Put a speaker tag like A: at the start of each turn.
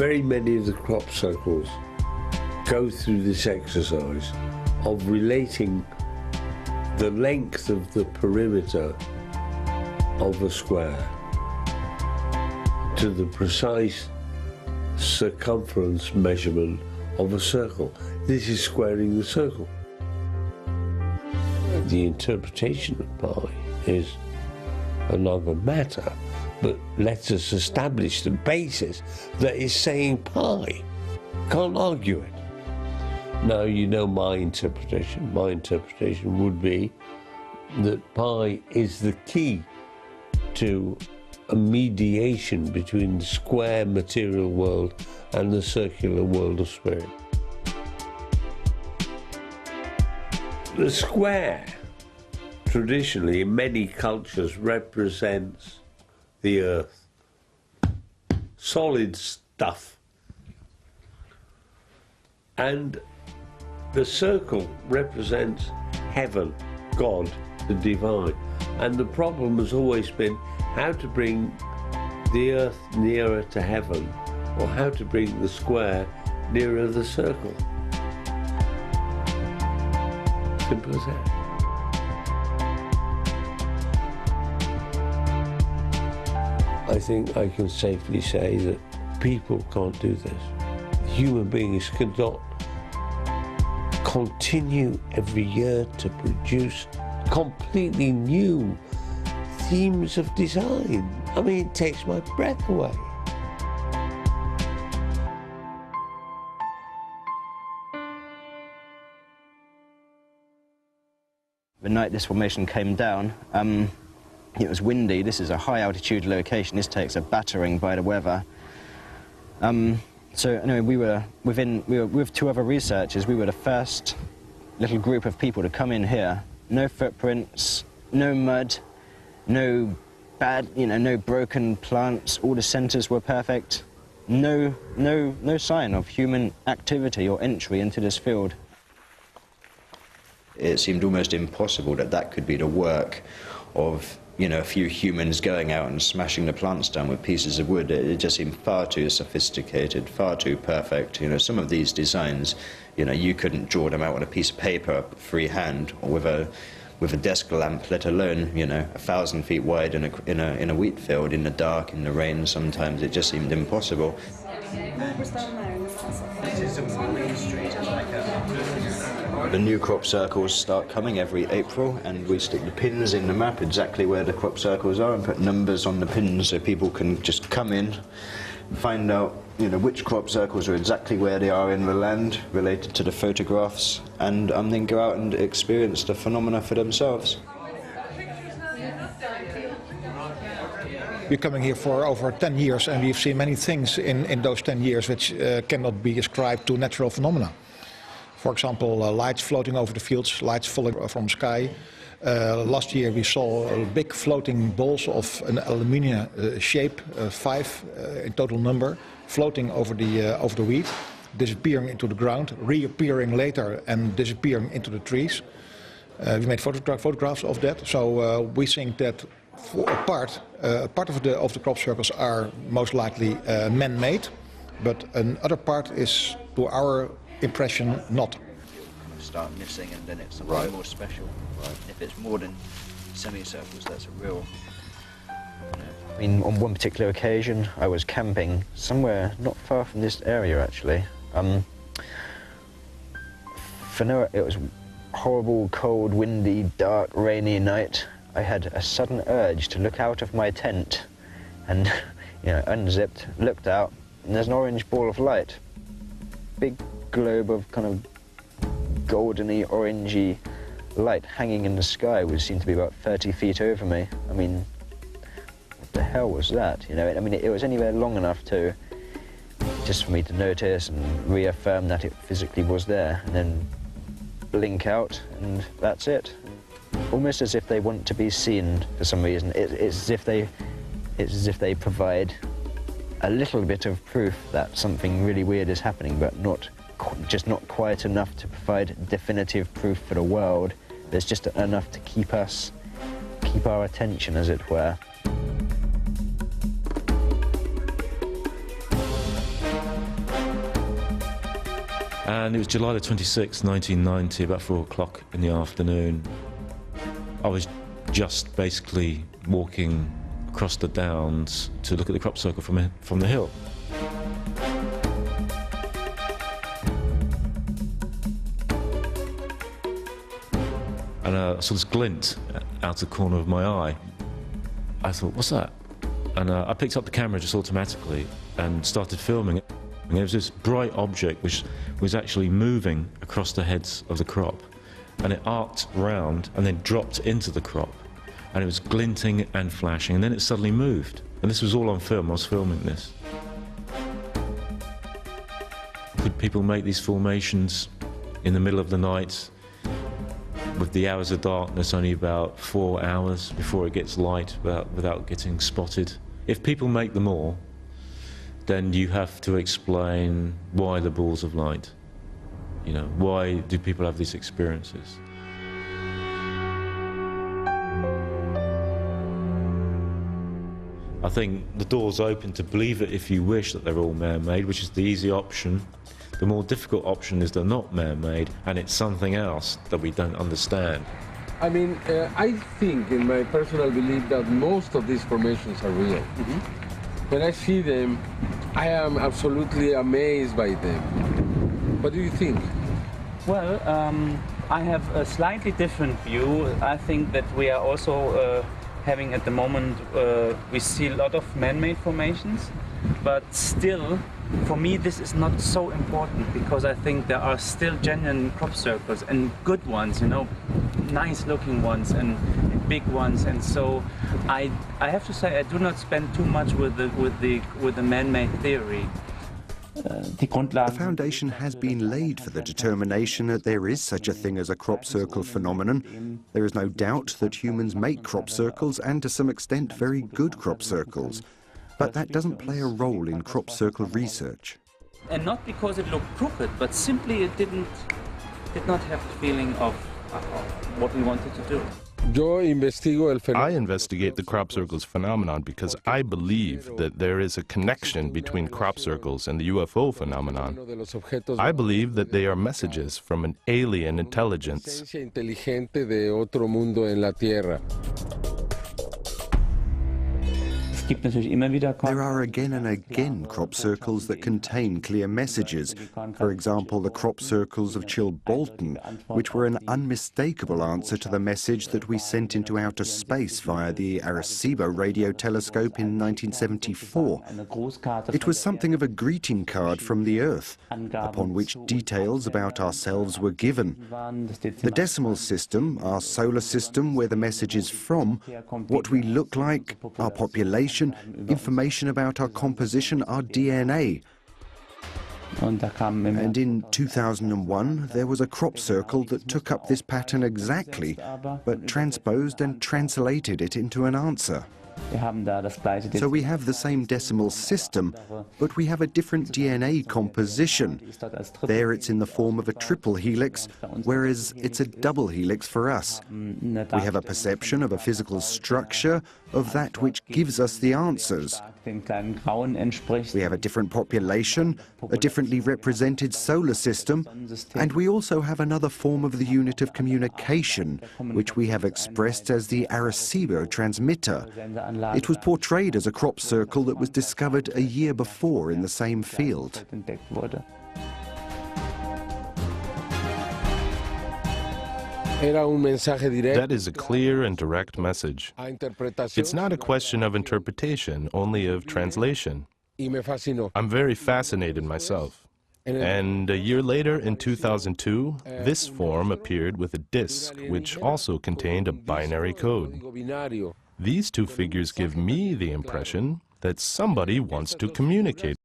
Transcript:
A: Very many of the crop circles go through this exercise of relating the length of the perimeter of a square to the precise circumference measurement of a circle. This is squaring the circle. The interpretation of pi is another matter, but lets us establish the basis that is saying pi. Can't argue it. Now, you know my interpretation. My interpretation would be that pi is the key to a mediation between the square material world and the circular world of spirit. The square, traditionally in many cultures, represents the earth, solid stuff. And the circle represents heaven, God, the divine. And the problem has always been how to bring the earth nearer to heaven, or how to bring the square nearer the circle. Simple as that. I think I can safely say that people can't do this. Human beings cannot continue every year to produce completely new themes of design. I mean, it takes my breath away.
B: The night this formation came down, it was windy. This is a high altitude location. This takes a battering by the weather. So anyway, we were with two other researchers. We were the first little group of people to come in here. No footprints, no mud, no no broken plants. All the centers were perfect. No sign of human activity or entry into this field.
C: It seemed almost impossible that that could be the work of, a few humans going out and smashing the plants down with pieces of wood. It just seemed far too sophisticated, far too perfect. Some of these designs, you couldn't draw them out on a piece of paper freehand or with a desk lamp, let alone, 1,000 feet wide in a wheat field, in the dark, in the rain. Sometimes it just seemed impossible. The new crop circles start coming every April, and we stick the pins in the map exactly where the crop circles are and put numbers on the pins so people can just come in and find out which crop circles are exactly where they are in the land related to the photographs, and then go out and experience the phenomena for themselves.
D: We're coming here for over 10 years, and we've seen many things in those 10 years which cannot be ascribed to natural phenomena. For example, lights floating over the fields, lights falling from the sky. Last year we saw big floating balls of an aluminium shape, 5 in total number, floating over the wheat, disappearing into the ground, reappearing later and disappearing into the trees. We made photographs of that, so we think that for a part of the crop circles are most likely man-made, but another part is, to our impression, not.
B: Start missing, and then it's something more special. Right. If it's more than semicircles, that's a real. I mean, on one particular occasion, I was camping somewhere not far from this area, actually. It was a horrible, cold, windy, dark, rainy night. I had a sudden urge to look out of my tent, and unzipped, looked out, and there's an orange ball of light. Big globe of kind of goldeny, orangey light hanging in the sky, which seemed to be about 30 feet over me. I mean, what the hell was that? I mean, it was anywhere long enough to just for me to notice and reaffirm that it physically was there, and then blink out, and that's it. Almost as if they want to be seen for some reason. It's as if they provide a little bit of proof that something really weird is happening, but just not quite enough to provide definitive proof for the world. There's just enough to keep our attention, as it were.
E: And it was July the 26th, 1990, about 4 o'clock in the afternoon. I was just basically walking across the downs to look at the crop circle from the hill. And I saw this glint out the corner of my eye. I thought, what's that? And I picked up the camera just automatically and started filming it. And there was this bright object which was actually moving across the heads of the crop. And it arced round and then dropped into the crop. And it was glinting and flashing, and then it suddenly moved. And this was all on film. I was filming this. Could people make these formations in the middle of the night with the hours of darkness only about 4 hours before it gets light without getting spotted? If people make them all, then you have to explain why the balls of light. You know, why do people have these experiences? I think the door's open to believe it if you wish that they're all man-made, which is the easy option. The more difficult option is they're not man-made, and it's something else that we don't understand.
F: I mean, I think, in my personal belief, that most of these formations are real. When I see them, I am absolutely amazed by them. What do you think?
G: Well, I have a slightly different view. I think that we are also having at the moment, we see a lot of man-made formations, but still, for me, this is not so important because I think there are still genuine crop circles and good ones, you know, nice-looking ones and big ones. And so, I have to say, I do not spend too much with the man-made theory.
H: The foundation has been laid for the determination that there is such a thing as a crop circle phenomenon. There is no doubt that humans make crop circles, and to some extent very good crop circles. But that doesn't play a role in crop circle research.
G: And not because it looked crooked, but simply it did not have the feeling of what we wanted to do.
I: I investigate the crop circles phenomenon because I believe that there is a connection between crop circles and the UFO phenomenon. I believe that they are messages from an alien intelligence.
H: There are again and again crop circles that contain clear messages. For example, the crop circles of Chilbolton, which were an unmistakable answer to the message that we sent into outer space via the Arecibo radio telescope in 1974. It was something of a greeting card from the Earth, upon which details about ourselves were given. The decimal system, our solar system, where the message is from, what we look like, our population, information about our composition, our DNA. And in 2001, there was a crop circle that took up this pattern exactly, but transposed and translated it into an answer. So we have the same decimal system, but we have a different DNA composition. There it's in the form of a triple helix, whereas it's a double helix for us. We have a perception of a physical structure of that which gives us the answers. We have a different population, a differently represented solar system, and we also have another form of the unit of communication, which we have expressed as the Arecibo transmitter. It was portrayed as a crop circle that was discovered a year before in the same field.
I: That is a clear and direct message. It's not a question of interpretation, only of translation. I'm very fascinated myself. And a year later, in 2002, this form appeared with a disc, which also contained a binary code. These two figures give me the impression that somebody wants to communicate.